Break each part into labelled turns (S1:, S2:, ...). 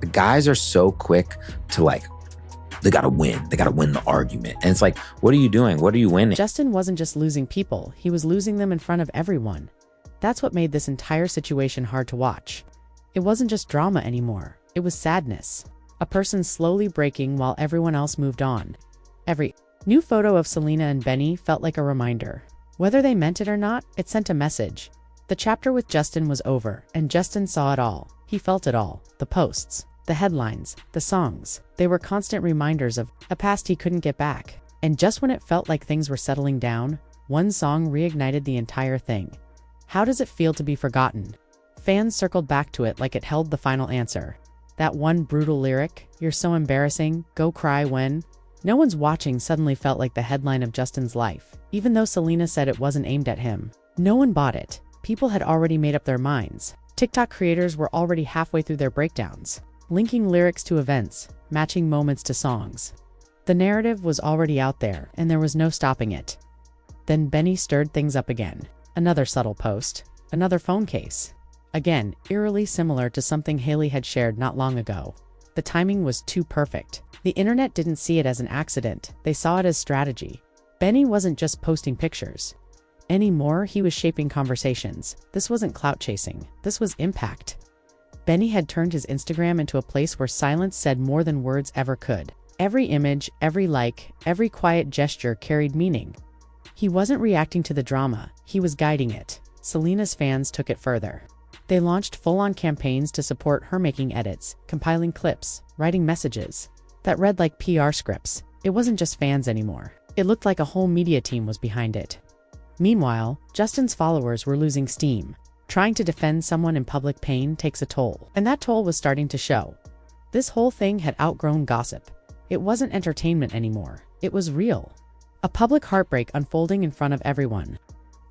S1: The guys are so quick to like, they gotta win. They gotta win the argument. And it's like, what are you doing? What are you winning?
S2: Justin wasn't just losing people, he was losing them in front of everyone. That's what made this entire situation hard to watch. It wasn't just drama anymore, it was sadness. A person slowly breaking while everyone else moved on. Every new photo of Selena and Benny felt like a reminder. Whether they meant it or not, it sent a message. The chapter with Justin was over, and Justin saw it all. He felt it all. The posts, the headlines, the songs. They were constant reminders of a past he couldn't get back. And just when it felt like things were settling down, one song reignited the entire thing. How does it feel to be forgotten? Fans circled back to it like it held the final answer. That one brutal lyric, "You're so embarrassing, go cry when..." No one's watching suddenly felt like the headline of Justin's life, even though Selena said it wasn't aimed at him. No one bought it. People had already made up their minds. TikTok creators were already halfway through their breakdowns, linking lyrics to events, matching moments to songs. The narrative was already out there, and there was no stopping it. Then Benny stirred things up again. Another subtle post, another phone case. Again, eerily similar to something Hailey had shared not long ago. The timing was too perfect. The internet didn't see it as an accident, they saw it as strategy. Benny wasn't just posting pictures. Anymore, he was shaping conversations. This wasn't clout chasing, this was impact. Benny had turned his Instagram into a place where silence said more than words ever could. Every image, every like, every quiet gesture carried meaning. He wasn't reacting to the drama, he was guiding it. Selena's fans took it further. They launched full-on campaigns to support her, making edits, compiling clips, writing messages that read like PR scripts. It wasn't just fans anymore. It looked like a whole media team was behind it. Meanwhile, Justin's followers were losing steam. Trying to defend someone in public pain takes a toll, and that toll was starting to show. This whole thing had outgrown gossip. It wasn't entertainment anymore. It was real. A public heartbreak unfolding in front of everyone.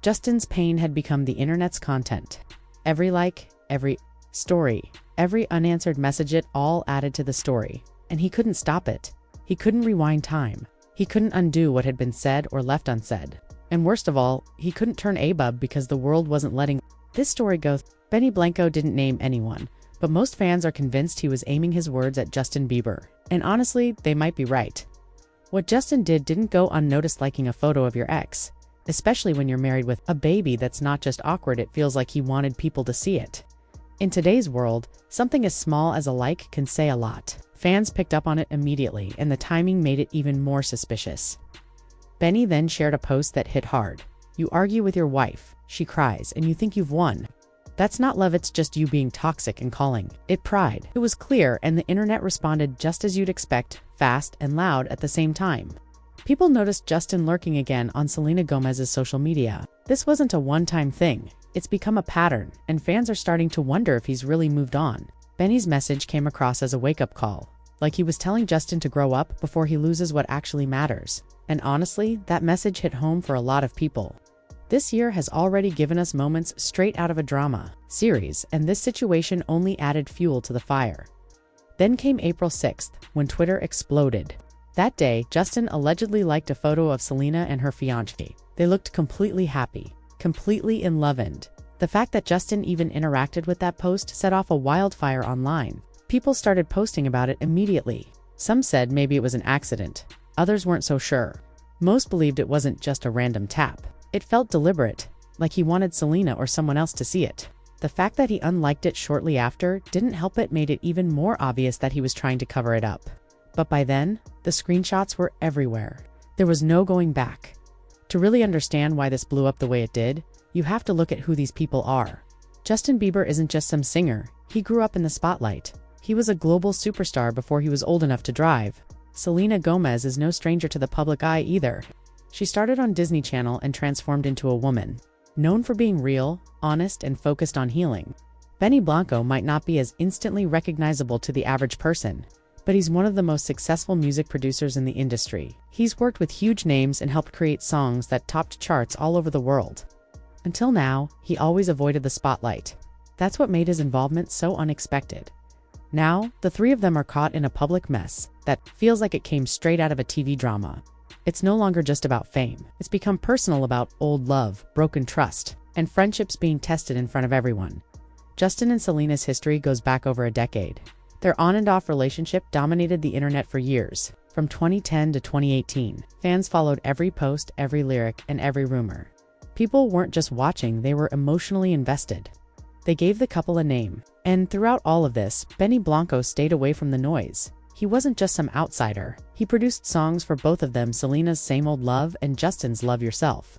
S2: Justin's pain had become the internet's content. Every like, every story, every unanswered message, it all added to the story. And he couldn't stop it. He couldn't rewind time. He couldn't undo what had been said or left unsaid. And worst of all, he couldn't turn ABUB because the world wasn't letting this story go. Benny Blanco didn't name anyone, but most fans are convinced he was aiming his words at Justin Bieber. And honestly, they might be right. What Justin didn't go unnoticed, liking a photo of your ex. Especially when you're married with a baby that's not just awkward, it feels like he wanted people to see it. In today's world, something as small as a like can say a lot. Fans picked up on it immediately, and the timing made it even more suspicious. Benny then shared a post that hit hard. You argue with your wife, she cries, and you think you've won. That's not love, it's just you being toxic and calling it pride. It was clear, and the internet responded just as you'd expect, fast and loud at the same time. People noticed Justin lurking again on Selena Gomez's social media. This wasn't a one-time thing. It's become a pattern, and fans are starting to wonder if he's really moved on. Benny's message came across as a wake-up call, like he was telling Justin to grow up before he loses what actually matters. And honestly, that message hit home for a lot of people. This year has already given us moments straight out of a drama series, and this situation only added fuel to the fire. Then came April 6th, when Twitter exploded. That day, Justin allegedly liked a photo of Selena and her fiancé. They looked completely happy, completely in love, and the fact that Justin even interacted with that post set off a wildfire online. People started posting about it immediately. Some said maybe it was an accident. Others weren't so sure. Most believed it wasn't just a random tap. It felt deliberate, like he wanted Selena or someone else to see it. The fact that he unliked it shortly after didn't help, it made it even more obvious that he was trying to cover it up. But by then, the screenshots were everywhere. There was no going back. To really understand why this blew up the way it did, you have to look at who these people are. Justin Bieber isn't just some singer. He grew up in the spotlight. He was a global superstar before he was old enough to drive. Selena Gomez is no stranger to the public eye either. She started on Disney Channel and transformed into a woman, known for being real, honest, and focused on healing. Benny Blanco might not be as instantly recognizable to the average person, but he's one of the most successful music producers in the industry. He's worked with huge names and helped create songs that topped charts all over the world. Until now, he always avoided the spotlight. That's what made his involvement so unexpected. Now, the three of them are caught in a public mess that feels like it came straight out of a TV drama. It's no longer just about fame. It's become personal, about old love, broken trust, and friendships being tested in front of everyone. Justin and Selena's history goes back over a decade. Their on and off relationship dominated the internet for years. From 2010 to 2018, fans followed every post, every lyric, and every rumor. People weren't just watching, they were emotionally invested. They gave the couple a name. And throughout all of this, Blanco stayed away from the noise. He wasn't just some outsider. He produced songs for both of them, Selena's Same Old Love and Justin's Love Yourself.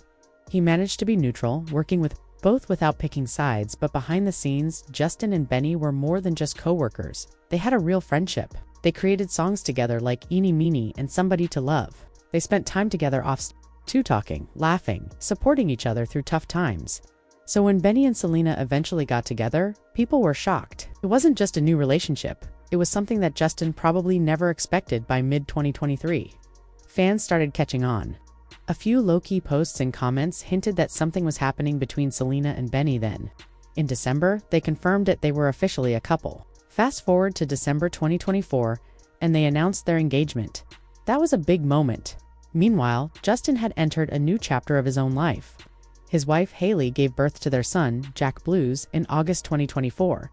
S2: He managed to be neutral, working with both without picking sides, but behind the scenes, Justin and Benny were more than just co-workers. They had a real friendship. They created songs together like Eeny Meeny and Somebody to Love. They spent time together talking, laughing, supporting each other through tough times. So when Benny and Selena eventually got together, people were shocked. It wasn't just a new relationship. It was something that Justin probably never expected by mid-2023. Fans started catching on. A few low-key posts and comments hinted that something was happening between Selena and Benny then. In December, they confirmed that they were officially a couple. Fast forward to December 2024, and they announced their engagement. That was a big moment. Meanwhile, Justin had entered a new chapter of his own life. His wife Hailey gave birth to their son, Jack Blues, in August 2024.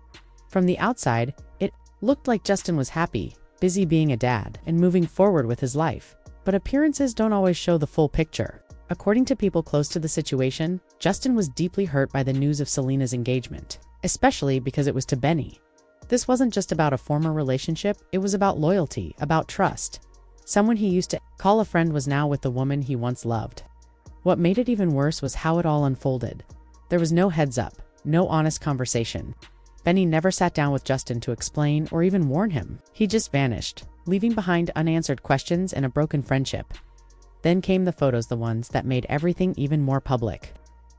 S2: From the outside, it looked like Justin was happy, busy being a dad, and moving forward with his life. But appearances don't always show the full picture. According to people close to the situation, Justin was deeply hurt by the news of Selena's engagement, especially because it was to Benny. This wasn't just about a former relationship, it was about loyalty, about trust. Someone he used to call a friend was now with the woman he once loved. What made it even worse was how it all unfolded. There was no heads up, no honest conversation. Benny never sat down with Justin to explain or even warn him. He just vanished, leaving behind unanswered questions and a broken friendship. Then came the photos, the ones that made everything even more public.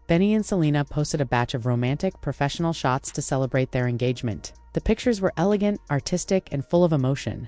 S2: Benny and Selena posted a batch of romantic, professional shots to celebrate their engagement. The pictures were elegant, artistic, and full of emotion.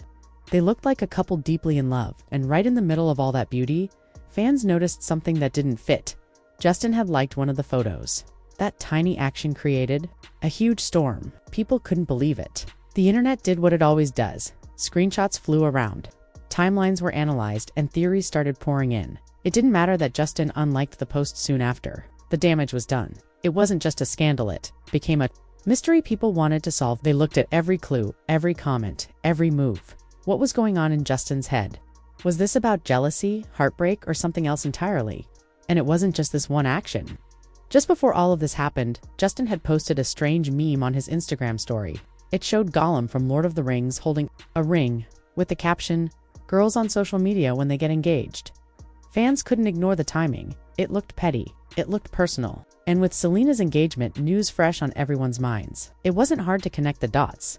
S2: They looked like a couple deeply in love, and right in the middle of all that beauty, fans noticed something that didn't fit. Justin had liked one of the photos. That tiny action created a huge storm. People couldn't believe it. The internet did what it always does. Screenshots flew around. Timelines were analyzed and theories started pouring in. It didn't matter that Justin unliked the post soon after. The damage was done. It wasn't just a scandal, it became a mystery people wanted to solve. They looked at every clue, every comment, every move. What was going on in Justin's head? Was this about jealousy, heartbreak, or something else entirely? And it wasn't just this one action. Just before all of this happened, Justin had posted a strange meme on his Instagram story. It showed Gollum from Lord of the Rings holding a ring, with the caption, "Girls on social media when they get engaged." Fans couldn't ignore the timing. It looked petty. It looked personal. And with Selena's engagement news fresh on everyone's minds, it wasn't hard to connect the dots.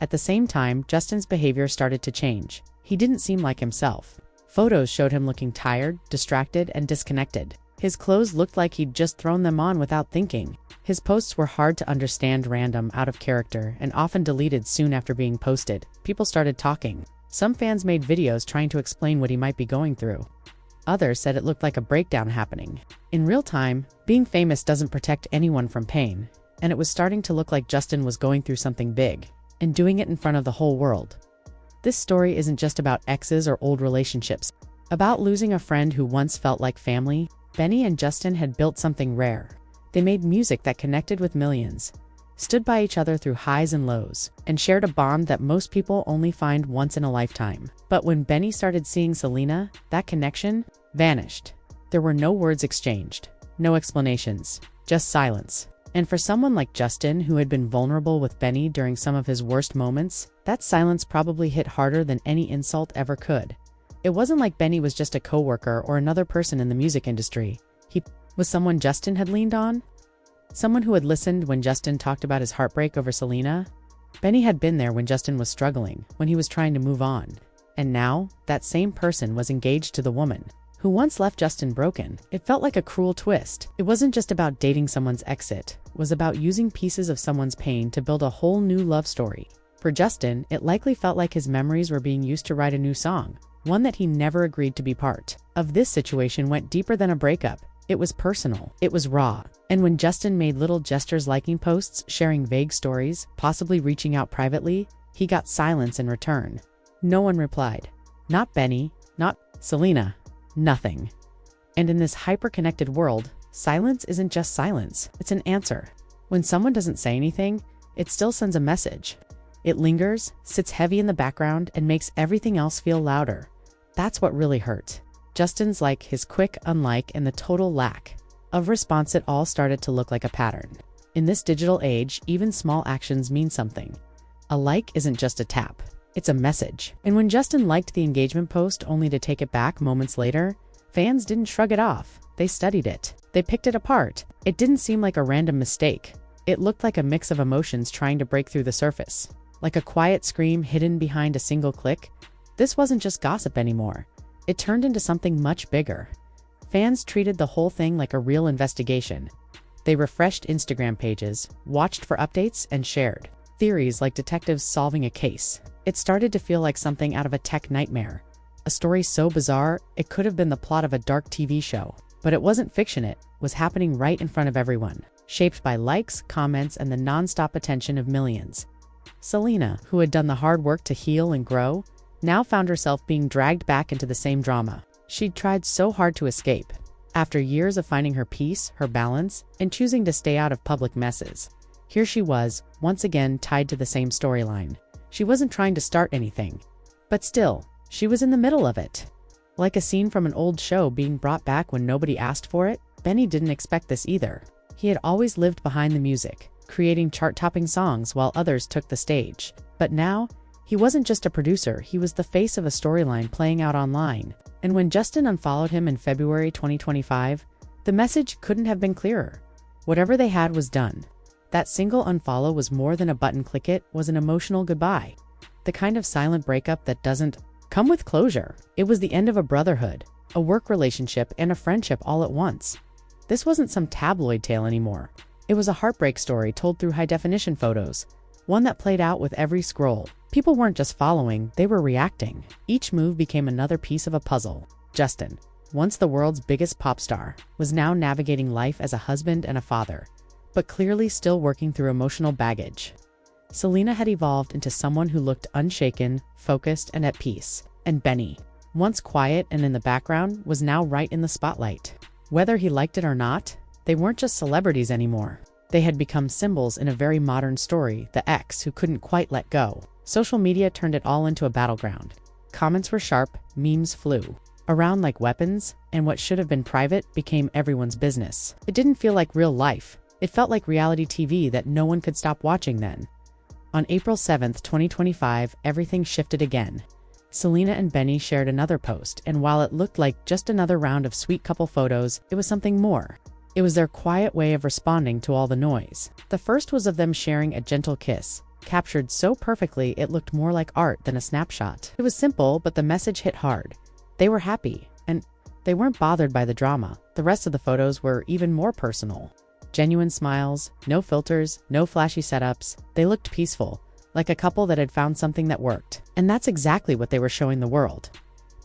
S2: At the same time, Justin's behavior started to change. He didn't seem like himself. Photos showed him looking tired, distracted, and disconnected. His clothes looked like he'd just thrown them on without thinking. His posts were hard to understand, random, out of character, and often deleted soon after being posted. People started talking. Some fans made videos trying to explain what he might be going through. Others said it looked like a breakdown happening. In real time, being famous doesn't protect anyone from pain, and it was starting to look like Justin was going through something big, and doing it in front of the whole world. This story isn't just about exes or old relationships. About losing a friend who once felt like family, Benny and Justin had built something rare. They made music that connected with millions, stood by each other through highs and lows, and shared a bond that most people only find once in a lifetime. But when Benny started seeing Selena, that connection vanished. There were no words exchanged, no explanations, just silence. And for someone like Justin, who had been vulnerable with Benny during some of his worst moments, that silence probably hit harder than any insult ever could. It wasn't like Benny was just a coworker or another person in the music industry. He was someone Justin had leaned on, someone who had listened when Justin talked about his heartbreak over Selena. Benny had been there when Justin was struggling, when he was trying to move on. And now, that same person was engaged to the woman who once left Justin broken. It felt like a cruel twist. It wasn't just about dating someone's exit, it was about using pieces of someone's pain to build a whole new love story. For Justin, it likely felt like his memories were being used to write a new song, one that he never agreed to be part of. This situation went deeper than a breakup. It was personal. It was raw. And when Justin made little gestures, liking posts, sharing vague stories, possibly reaching out privately, he got silence in return. No one replied. Not Benny, not Selena, nothing. And in this hyper-connected world, silence isn't just silence, it's an answer. When someone doesn't say anything, it still sends a message. It lingers, sits heavy in the background, and makes everything else feel louder. That's what really hurt. Justin's like, his quick unlike, and the total lack of response. It all started to look like a pattern. In this digital age, even small actions mean something. A like isn't just a tap, it's a message. And when Justin liked the engagement post only to take it back moments later, fans didn't shrug it off. They studied it. They picked it apart. It didn't seem like a random mistake. It looked like a mix of emotions trying to break through the surface. Like a quiet scream hidden behind a single click. This wasn't just gossip anymore. It turned into something much bigger. Fans treated the whole thing like a real investigation. They refreshed Instagram pages, watched for updates, and shared theories like detectives solving a case. It started to feel like something out of a tech nightmare. A story so bizarre, it could have been the plot of a dark TV show. But it wasn't fiction, it was happening right in front of everyone, shaped by likes, comments, and the non-stop attention of millions. Selena, who had done the hard work to heal and grow, now found herself being dragged back into the same drama. She'd tried so hard to escape. After years of finding her peace, her balance, and choosing to stay out of public messes, here she was, once again tied to the same storyline. She wasn't trying to start anything. But still, she was in the middle of it. Like a scene from an old show being brought back when nobody asked for it, Benny didn't expect this either. He had always lived behind the music, creating chart-topping songs while others took the stage. But now, he wasn't just a producer, he was the face of a storyline playing out online. And when Justin unfollowed him in February 2025, the message couldn't have been clearer. Whatever they had was done. That single unfollow was more than a button click, it was an emotional goodbye. The kind of silent breakup that doesn't come with closure. It was the end of a brotherhood, a work relationship, and a friendship all at once. This wasn't some tabloid tale anymore. It was a heartbreak story told through high-definition photos, one that played out with every scroll. People weren't just following, they were reacting. Each move became another piece of a puzzle. Justin, once the world's biggest pop star, was now navigating life as a husband and a father, but clearly still working through emotional baggage. Selena had evolved into someone who looked unshaken, focused, and at peace. And Benny, once quiet and in the background, was now right in the spotlight. Whether he liked it or not, they weren't just celebrities anymore. They had become symbols in a very modern story, the ex who couldn't quite let go. Social media turned it all into a battleground. Comments were sharp, memes flew around like weapons, and what should have been private became everyone's business. It didn't feel like real life. It felt like reality TV that no one could stop watching then. On April 7th, 2025, everything shifted again. Selena and Benny shared another post, and while it looked like just another round of sweet couple photos, it was something more. It was their quiet way of responding to all the noise. The first was of them sharing a gentle kiss, captured so perfectly it looked more like art than a snapshot. It was simple, but the message hit hard. They were happy, and they weren't bothered by the drama. The rest of the photos were even more personal. Genuine smiles, no filters, no flashy setups. They looked peaceful, like a couple that had found something that worked. And that's exactly what they were showing the world.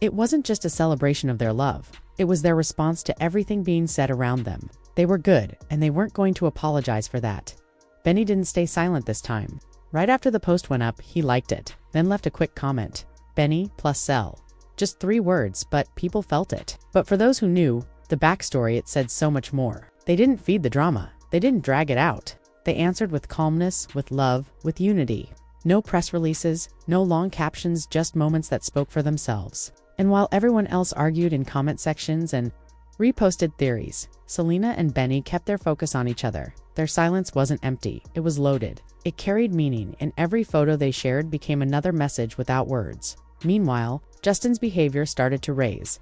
S2: It wasn't just a celebration of their love. It was their response to everything being said around them. They were good, and they weren't going to apologize for that. Benny didn't stay silent this time. Right after the post went up, he liked it, then left a quick comment. Benny plus Cel. Just 3 words, but people felt it. But for those who knew the backstory, it said so much more. They didn't feed the drama. They didn't drag it out. They answered with calmness, with love, with unity. No press releases, no long captions, just moments that spoke for themselves. And while everyone else argued in comment sections and reposted theories, Selena and Benny kept their focus on each other. Their silence wasn't empty, it was loaded. It carried meaning, and every photo they shared became another message without words. Meanwhile, Justin's behavior started to raise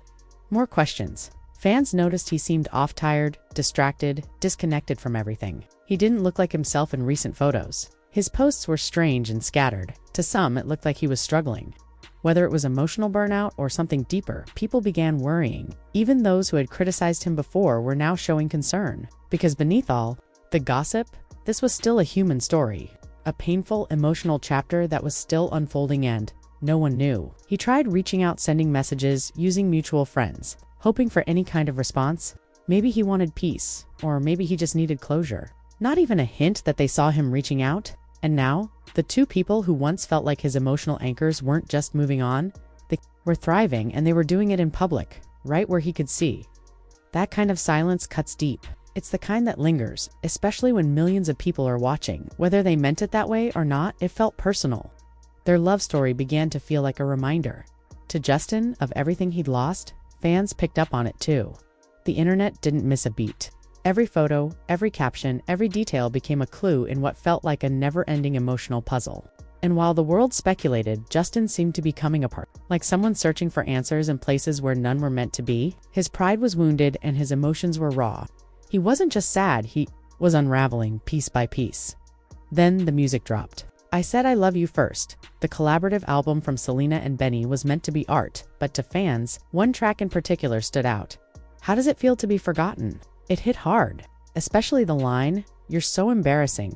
S2: more questions. Fans noticed he seemed off-tired, distracted, disconnected from everything. He didn't look like himself in recent photos. His posts were strange and scattered. To some, it looked like he was struggling. Whether it was emotional burnout or something deeper, people began worrying. Even those who had criticized him before were now showing concern. Because beneath all the gossip, this was still a human story. A painful, emotional chapter that was still unfolding, and no one knew. He tried reaching out, sending messages, using mutual friends, hoping for any kind of response. Maybe he wanted peace, or maybe he just needed closure. Not even a hint that they saw him reaching out. And now, the 2 people who once felt like his emotional anchors weren't just moving on, they were thriving, and they were doing it in public, right where he could see. That kind of silence cuts deep. It's the kind that lingers, especially when millions of people are watching. Whether they meant it that way or not, it felt personal. Their love story began to feel like a reminder. To Justin, of everything he'd lost, fans picked up on it too. The internet didn't miss a beat. Every photo, every caption, every detail became a clue in what felt like a never-ending emotional puzzle. And while the world speculated, Justin seemed to be coming apart, like someone searching for answers in places where none were meant to be. His pride was wounded and his emotions were raw. He wasn't just sad, he was unraveling piece by piece. Then the music dropped. I Said I Love You First, the collaborative album from Selena and Benny, was meant to be art, but to fans, one track in particular stood out. How does it feel to be forgotten? It hit hard, especially the line, "You're so embarrassing."